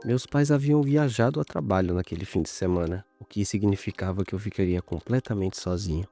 Meus pais haviam viajado a trabalho naquele fim de semana, o que significava que eu ficaria completamente sozinho.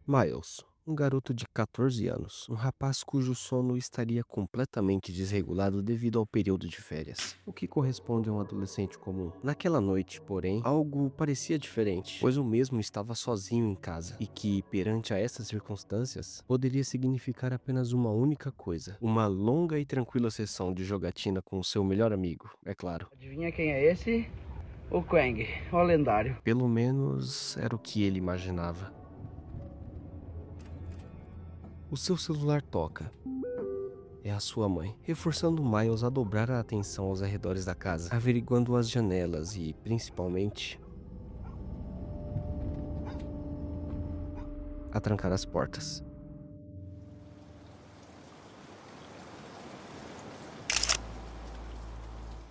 Miles, um garoto de 14 anos, um rapaz cujo sono estaria completamente desregulado devido ao período de férias, o que corresponde a um adolescente comum. Naquela noite, porém, algo parecia diferente, pois o mesmo estava sozinho em casa, e que, perante a essas circunstâncias, poderia significar apenas uma única coisa: uma longa e tranquila sessão de jogatina com o seu melhor amigo, é claro. Adivinha quem é esse? O Quang, o lendário. Pelo menos era o que ele imaginava. O seu celular toca. É a sua mãe, reforçando Miles a dobrar a atenção aos arredores da casa, averiguando as janelas e, principalmente, a trancar as portas.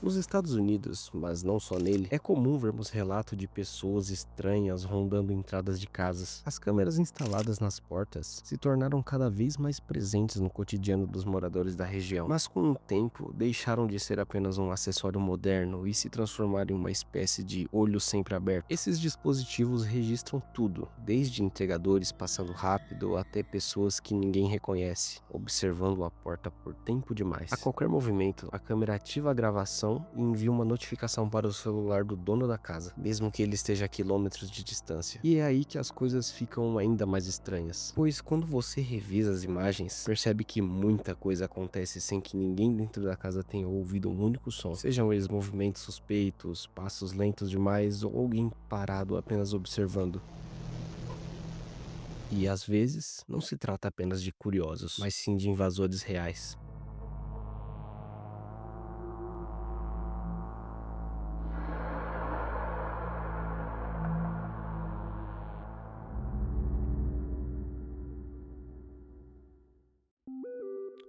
Nos Estados Unidos, mas não só nele, é comum vermos relato de pessoas estranhas rondando entradas de casas. As câmeras instaladas nas portas se tornaram cada vez mais presentes no cotidiano dos moradores da região, mas com o tempo deixaram de ser apenas um acessório moderno e se transformaram em uma espécie de olho sempre aberto. Esses dispositivos registram tudo, desde entregadores passando rápido até pessoas que ninguém reconhece, observando a porta por tempo demais. A qualquer movimento, a câmera ativa a gravação e envia uma notificação para o celular do dono da casa, mesmo que ele esteja a quilômetros de distância. E é aí que as coisas ficam ainda mais estranhas, pois quando você revisa as imagens, percebe que muita coisa acontece sem que ninguém dentro da casa tenha ouvido um único som, sejam eles movimentos suspeitos, passos lentos demais ou alguém parado apenas observando. E às vezes, não se trata apenas de curiosos, mas sim de invasores reais.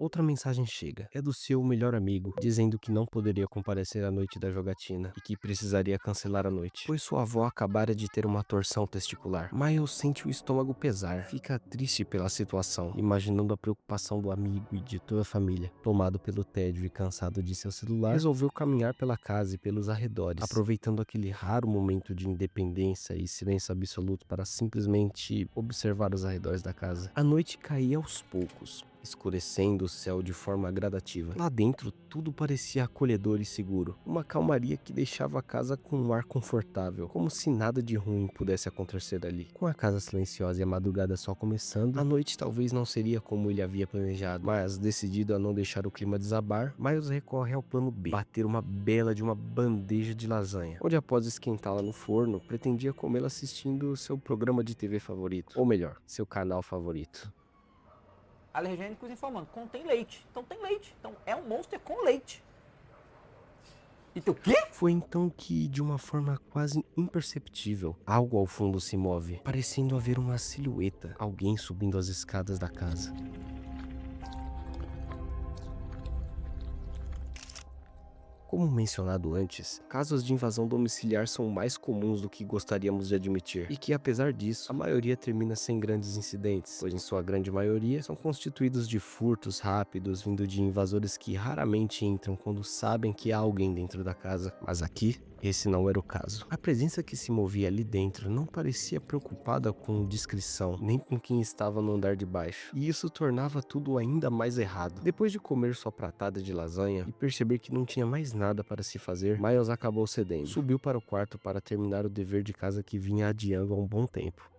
Outra mensagem chega. É do seu melhor amigo, dizendo que não poderia comparecer à noite da jogatina e que precisaria cancelar a noite, pois sua avó acabara de ter uma torção testicular. Miles sente o estômago pesar, fica triste pela situação, imaginando a preocupação do amigo e de toda a família. Tomado pelo tédio e cansado de seu celular, resolveu caminhar pela casa e pelos arredores, aproveitando aquele raro momento de independência e silêncio absoluto para simplesmente observar os arredores da casa. A noite caía aos poucos, escurecendo o céu de forma gradativa. Lá dentro, tudo parecia acolhedor e seguro. Uma calmaria que deixava a casa com um ar confortável, como se nada de ruim pudesse acontecer ali. Com a casa silenciosa e a madrugada só começando, a noite talvez não seria como ele havia planejado, mas decidido a não deixar o clima desabar, Miles recorre ao plano B, bater uma bela de uma bandeja de lasanha, onde após esquentá-la no forno, pretendia comê-la assistindo seu programa de TV favorito, ou melhor, seu canal favorito. Alergênicos informando, contém leite. Então tem leite. Então é um Monster com leite. E tu, o quê? Foi então que, de uma forma quase imperceptível, algo ao fundo se move, parecendo haver uma silhueta, alguém subindo as escadas da casa. Como mencionado antes, casos de invasão domiciliar são mais comuns do que gostaríamos de admitir, e que apesar disso, a maioria termina sem grandes incidentes, pois em sua grande maioria são constituídos de furtos rápidos vindo de invasores que raramente entram quando sabem que há alguém dentro da casa. Mas aqui, esse não era o caso. A presença que se movia ali dentro não parecia preocupada com discrição, nem com quem estava no andar de baixo, e isso tornava tudo ainda mais errado. Depois de comer sua pratada de lasanha e perceber que não tinha mais nada para se fazer, Miles acabou cedendo. Subiu para o quarto para terminar o dever de casa que vinha adiando há um bom tempo.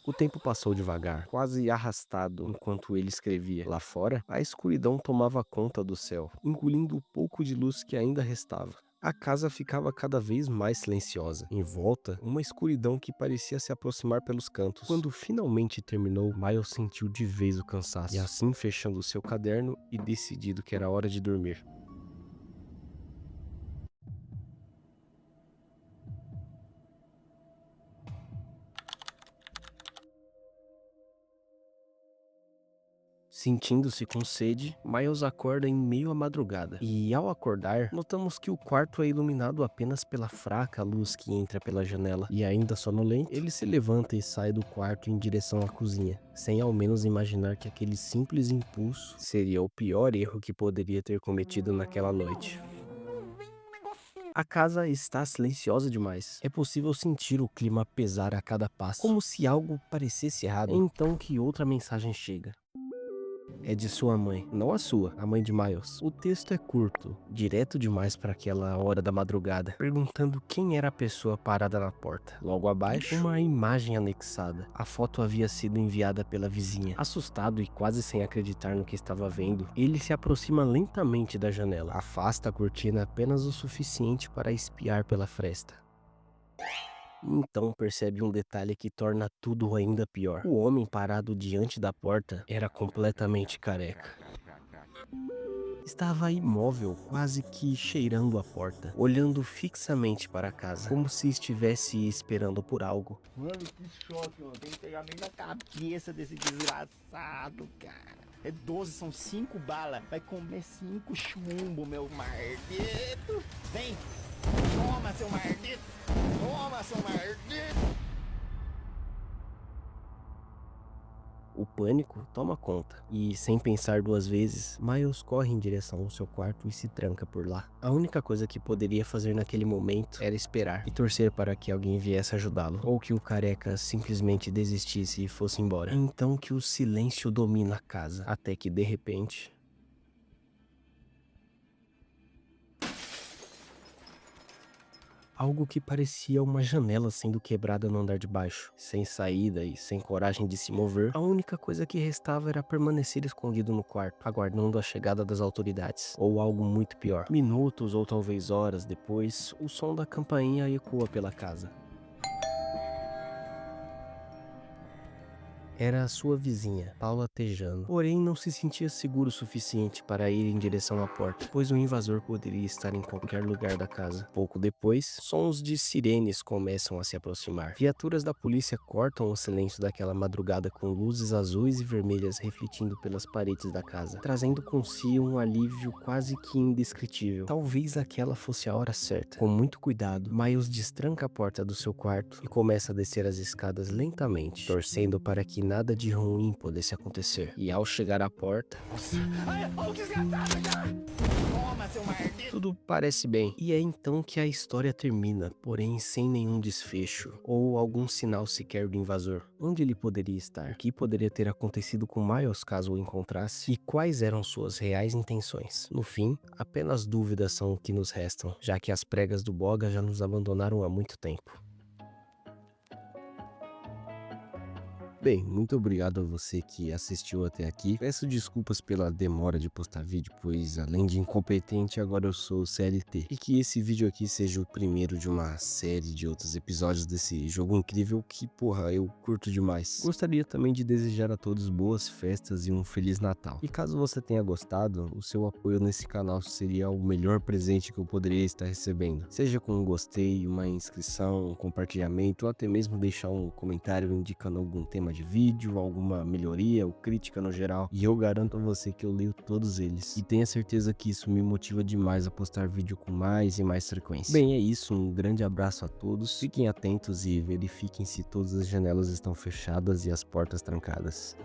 O tempo passou devagar, quase arrastado, enquanto ele escrevia. Lá fora, a escuridão tomava conta do céu, engolindo o pouco de luz que ainda restava. A casa ficava cada vez mais silenciosa. Em volta, uma escuridão que parecia se aproximar pelos cantos. Quando finalmente terminou, Miles sentiu de vez o cansaço, e assim fechando seu caderno e decidido que era hora de dormir. Sentindo-se com sede, Miles acorda em meio à madrugada. E ao acordar, notamos que o quarto é iluminado apenas pela fraca luz que entra pela janela. E ainda sonolento, ele se levanta e sai do quarto em direção à cozinha, sem ao menos imaginar que aquele simples impulso seria o pior erro que poderia ter cometido naquela noite. A casa está silenciosa demais. É possível sentir o clima pesar a cada passo, como se algo parecesse errado. É então que outra mensagem chega. É de sua mãe, não a sua, a mãe de Miles. O texto é curto, direto demais para aquela hora da madrugada, perguntando quem era a pessoa parada na porta. Logo abaixo, uma imagem anexada. A foto havia sido enviada pela vizinha. Assustado e quase sem acreditar no que estava vendo, ele se aproxima lentamente da janela. Afasta a cortina apenas o suficiente para espiar pela fresta. Então percebe um detalhe que torna tudo ainda pior. O homem parado diante da porta era completamente careca. Estava imóvel, quase que cheirando a porta, olhando fixamente para a casa, como se estivesse esperando por algo. Mano, que choque, mano. Tem que pegar bem na cabeça desse desgraçado, cara. É 12, são 5 balas. Vai comer 5 chumbo, meu maldito. Vem. Toma, seu maldito. Toma, seu maldito. O pânico toma conta, e sem pensar duas vezes, Miles corre em direção ao seu quarto e se tranca por lá. A única coisa que poderia fazer naquele momento era esperar e torcer para que alguém viesse ajudá-lo, ou que o careca simplesmente desistisse e fosse embora. Então que o silêncio domina a casa, até que de repente... algo que parecia uma janela sendo quebrada no andar de baixo. Sem saída e sem coragem de se mover, a única coisa que restava era permanecer escondido no quarto, aguardando a chegada das autoridades, ou algo muito pior. Minutos ou talvez horas depois, o som da campainha ecoa pela casa. Era a sua vizinha, Paula Tejano. Porém, não se sentia seguro o suficiente para ir em direção à porta, pois o invasor poderia estar em qualquer lugar da casa. Pouco depois, sons de sirenes começam a se aproximar. Viaturas da polícia cortam o silêncio daquela madrugada com luzes azuis e vermelhas refletindo pelas paredes da casa, trazendo consigo um alívio quase que indescritível. Talvez aquela fosse a hora certa. Com muito cuidado, Miles destranca a porta do seu quarto e começa a descer as escadas lentamente, torcendo para que nada de ruim pudesse acontecer. E ao chegar à porta, tudo parece bem. E é então que a história termina, porém sem nenhum desfecho ou algum sinal sequer do invasor. Onde ele poderia estar? O que poderia ter acontecido com Miles caso o encontrasse? E quais eram suas reais intenções? No fim, apenas dúvidas são o que nos restam, já que as pregas do Boga já nos abandonaram há muito tempo. Bem, muito obrigado a você que assistiu até aqui. Peço desculpas pela demora de postar vídeo, pois além de incompetente, agora eu sou CLT. E que esse vídeo aqui seja o primeiro de uma série de outros episódios desse jogo incrível que, porra, eu curto demais. Gostaria também de desejar a todos boas festas e um Feliz Natal. E caso você tenha gostado, o seu apoio nesse canal seria o melhor presente que eu poderia estar recebendo. Seja com um gostei, uma inscrição, um compartilhamento, ou até mesmo deixar um comentário indicando algum tema de vídeo, alguma melhoria ou crítica no geral, e eu garanto a você que eu leio todos eles, e tenha certeza que isso me motiva demais a postar vídeo com mais e mais frequência. Bem, é isso, um grande abraço a todos, fiquem atentos e verifiquem se todas as janelas estão fechadas e as portas trancadas.